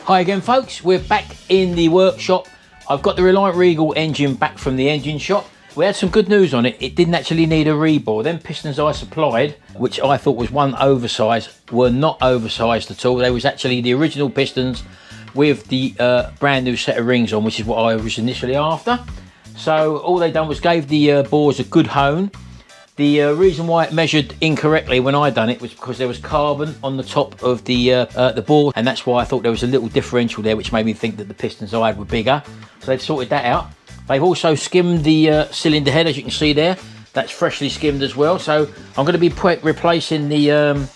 Hi again folks, we're back in the workshop. I've got the Reliant Regal engine back from the engine shop. We had some good news on it. It didn't actually need a rebore. Them pistons I supplied, which I thought was one oversized, were not oversized at all. They was actually the original pistons with the brand new set of rings on, which is what I was initially after. So all they done was gave the bores a good hone. The reason why it measured incorrectly when I done it was because there was carbon on the top of the bore, and that's why I thought there was a little differential there, which made me think that the pistons I had were bigger. So they've sorted that out. They've also skimmed the cylinder head, as you can see there. That's freshly skimmed as well. So I'm going to be replacing the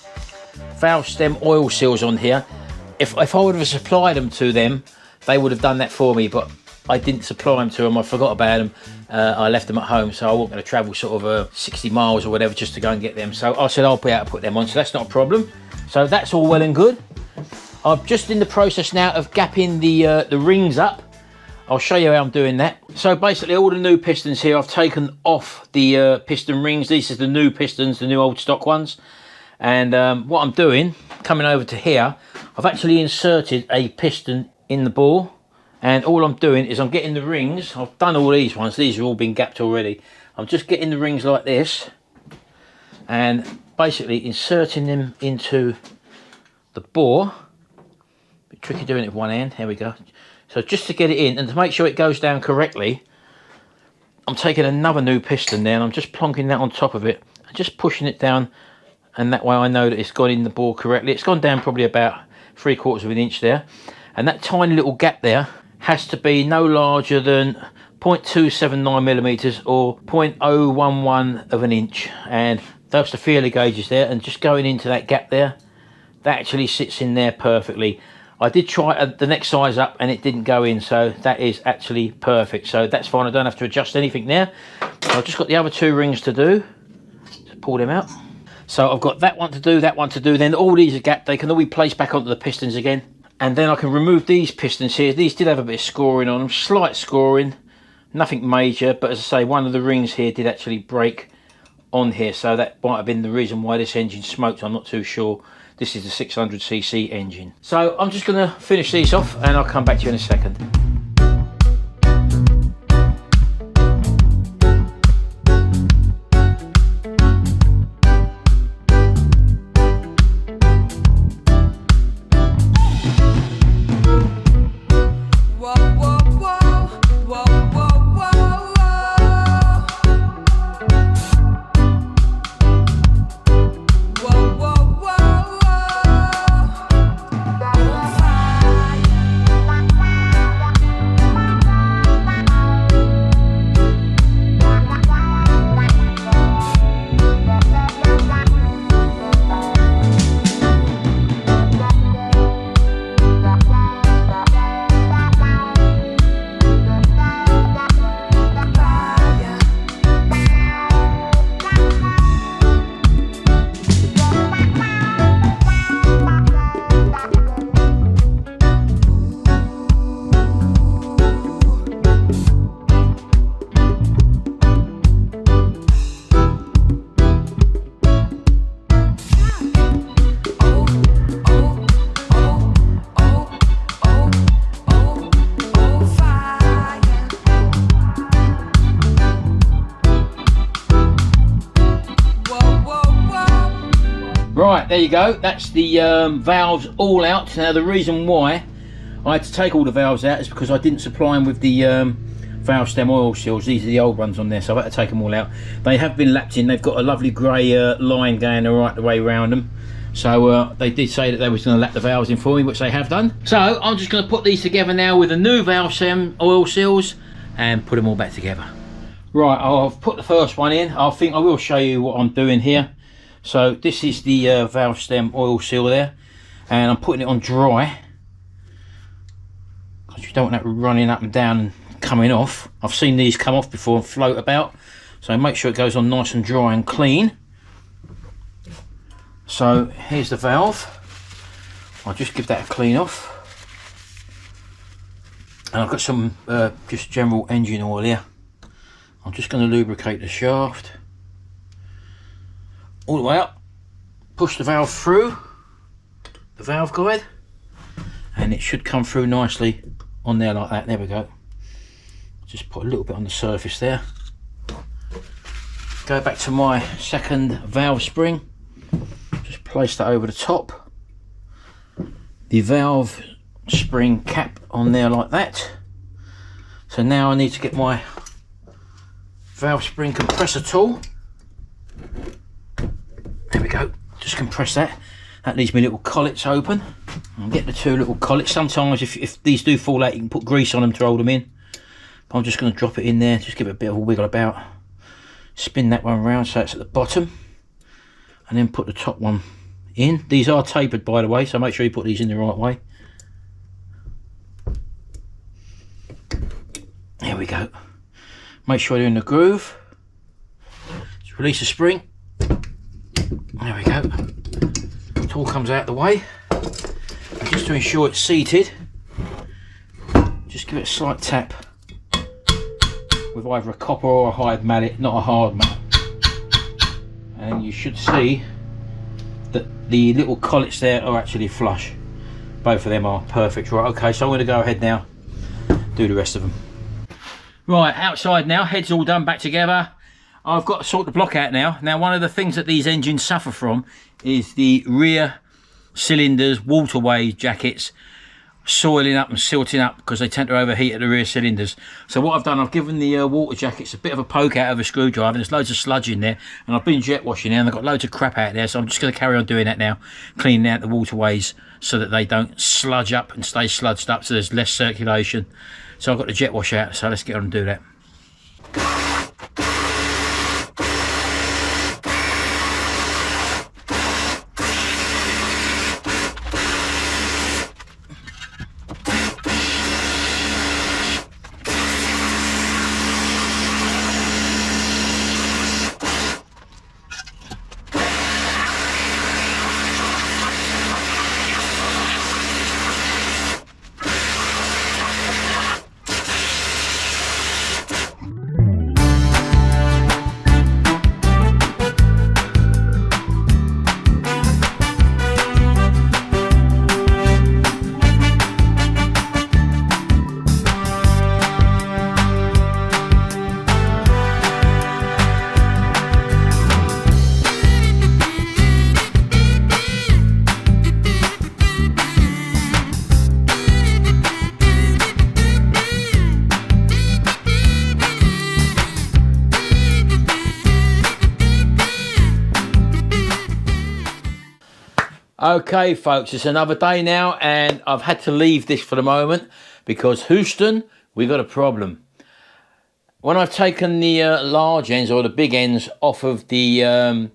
valve stem oil seals on here. If I would have supplied them to them, they would have done that for me, but I didn't supply them to them. I forgot about them. I left them at home, so I wasn't going to travel sort of 60 miles or whatever just to go and get them. So I said I'll be able to put them on, so that's not a problem. So that's all well and good. I'm just in the process now of gapping the rings up. I'll show you how I'm doing that. So basically all the new pistons here, I've taken off the piston rings. These are the new pistons, the new old stock ones. And what I'm doing, coming over to here, I've actually inserted a piston in the bore. And all I'm doing is I'm getting the rings. I've done all these ones. These have all been gapped already. I'm just getting the rings like this and basically inserting them into the bore. Bit tricky doing it with one hand. There we go. So just to get it in and to make sure it goes down correctly, I'm taking another new piston there and I'm just plonking that on top of it and just pushing it down, and that way I know that it's gone in the bore correctly. It's gone down probably about 3/4 of an inch there, and that tiny little gap there has to be no larger than 0.279 millimeters or 0.011 of an inch, and that's the feeler gauges there, and just going into that gap there, that actually sits in there perfectly. I did try the next size up and it didn't go in, so that is actually perfect. So that's fine, I don't have to adjust anything there. I've just got the other two rings to do. Just pull them out. So I've got that one to do, that one to do, then all these are gapped. They can all be placed back onto the pistons again. And then I can remove these pistons here. These did have a bit of scoring on them, slight scoring, nothing major, but as I say, one of the rings here did actually break on here, so that might have been the reason why this engine smoked. I'm not too sure. This is the 600cc engine. So I'm just going to finish these off and I'll come back to you in a second. Right, there you go. That's the valves all out. Now the reason why I had to take all the valves out is because I didn't supply them with the valve stem oil seals. These are the old ones on there, so I had to take them all out. They have been lapped in. They've got a lovely grey line going right the way around them. So they did say that they was going to lap the valves in for me, which they have done. So I'm just going to put these together now with the new valve stem oil seals and put them all back together. Right, I've put the first one in. I think I will show you what I'm doing here. So this is the valve stem oil seal there, and I'm putting it on dry because you don't want that running up and down and coming off. I've seen these come off before and float about, so make sure it goes on nice and dry and clean. So here's the valve. I'll just give that a clean off, and I've got some just general engine oil here. I'm just going to lubricate the shaft all the way up, push the valve through the valve guide, and it should come through nicely on there like that. There we go. Just put a little bit on the surface there. Go back to my second valve spring, just place that over the top. The valve spring cap on there like that. So now I need to get my valve spring compressor tool. There we go, just compress that. That leaves me little collets open. I'll get the two little collets. Sometimes if these do fall out, you can put grease on them to hold them in. But I'm just going to drop it in there, just give it a bit of a wiggle about. Spin that one round so it's at the bottom. And then put the top one in. These are tapered, by the way, so make sure you put these in the right way. There we go. Make sure you're in the groove. Just release the spring. There we go. Tool comes out the way. And just to ensure it's seated, just give it a slight tap with either a copper or a hide mallet, not a hard mallet. And you should see that the little collets there are actually flush. Both of them are perfect. Right, okay, so I'm going to go ahead now, do the rest of them. Right, outside now, head's all done, back together. I've got to sort the block out now. Now, one of the things that these engines suffer from is the rear cylinders, waterway jackets, soiling up and silting up because they tend to overheat at the rear cylinders. So what I've done, I've given the water jackets a bit of a poke out of a screwdriver, and there's loads of sludge in there, and I've been jet washing there, and I've got loads of crap out there, so I'm just going to carry on doing that now, cleaning out the waterways so that they don't sludge up and stay sludged up, so there's less circulation. So I've got the jet wash out, so let's get on and do that. Okay folks, it's another day now, and I've had to leave this for the moment because Houston, we got a problem. When I've taken the large ends or the big ends off of the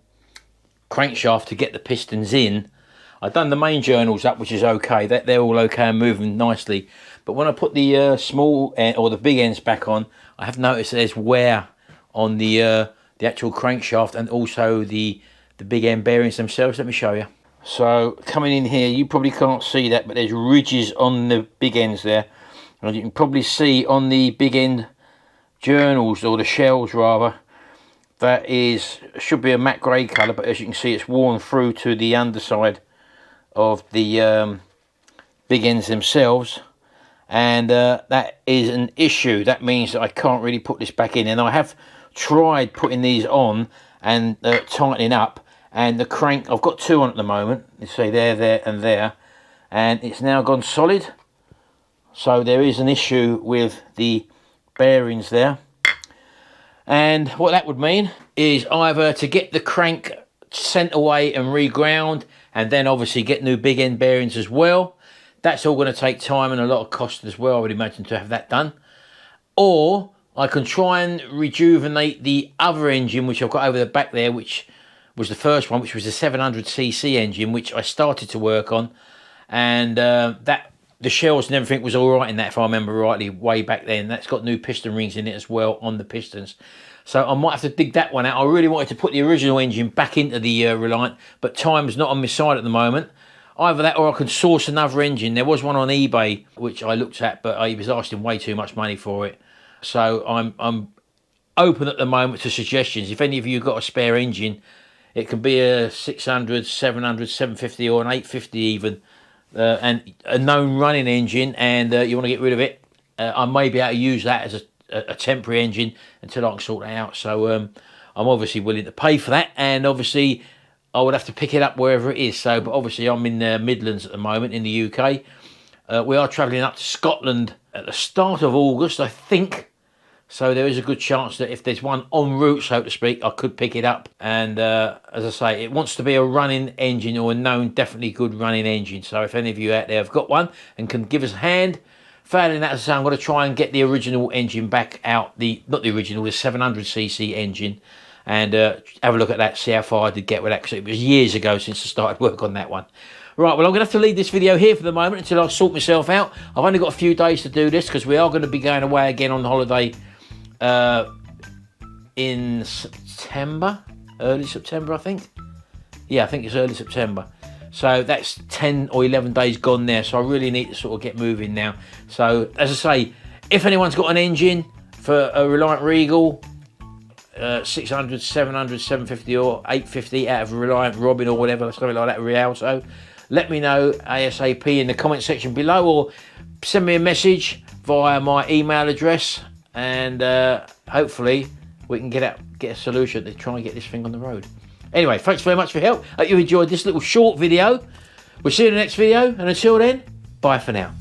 crankshaft to get the pistons in, I've done the main journals up, which is okay. They're all okay and moving nicely. But when I put the small end or the big ends back on, I have noticed there's wear on the actual crankshaft and also the big end bearings themselves. Let me show you. So coming in here, you probably can't see that, but there's ridges on the big ends there, and you can probably see on the big end journals, or the shells rather, that should be a matte grey colour, but as you can see it's worn through to the underside of the big ends themselves, and that is an issue. That means that I can't really put this back in, and I have tried putting these on and tightening up. And the crank, I've got two on at the moment, you see there and there, and it's now gone solid. So there is an issue with the bearings there. And what that would mean is either to get the crank sent away and reground, and then obviously get new big end bearings as well. That's all going to take time and a lot of cost as well, I would imagine, to have that done. Or I can try and rejuvenate the other engine, which I've got over the back there, which was the first one, which was the 700cc engine, which I started to work on, and the shells and everything was all right in that, if I remember rightly, way back then. That's got new piston rings in it as well on the pistons, so I might have to dig that one out. I really wanted to put the original engine back into the Reliant, but time's not on my side at the moment. Either that, or I can source another engine. There was one on eBay which I looked at, but I was asking way too much money for it, so I'm open at the moment to suggestions. If any of you got a spare engine, it can be a 600, 700, 750 or an 850 even. and a known running engine, and you want to get rid of it, I may be able to use that as a temporary engine until I can sort that out. So I'm obviously willing to pay for that, and obviously I would have to pick it up wherever it is. So, but obviously I'm in the Midlands at the moment in the UK. We are travelling up to Scotland at the start of August, I think. So there is a good chance that if there's one en route, so to speak, I could pick it up. And as I say, it wants to be a running engine, or a known, definitely good running engine. So if any of you out there have got one and can give us a hand, failing that, as I say, I'm going to try and get the original engine back out. Not the original, the 700cc engine. And have a look at that, see how far I did get with that, because it was years ago since I started work on that one. Right, well, I'm going to have to leave this video here for the moment until I sort myself out. I've only got a few days to do this, because we are going to be going away again on holiday in September, early September, I think. Yeah, I think it's early September. So that's 10 or 11 days gone there. So I really need to sort of get moving now. So as I say, if anyone's got an engine for a Reliant Regal, 600, 700, 750 or 850 out of a Reliant Robin or whatever, something like that, Rialto, let me know ASAP in the comment section below, or send me a message via my email address, and hopefully we can get a solution to try and get this thing on the road. Anyway, thanks very much for your help. Hope you enjoyed this little short video. We'll see you in the next video, and until then, bye for now.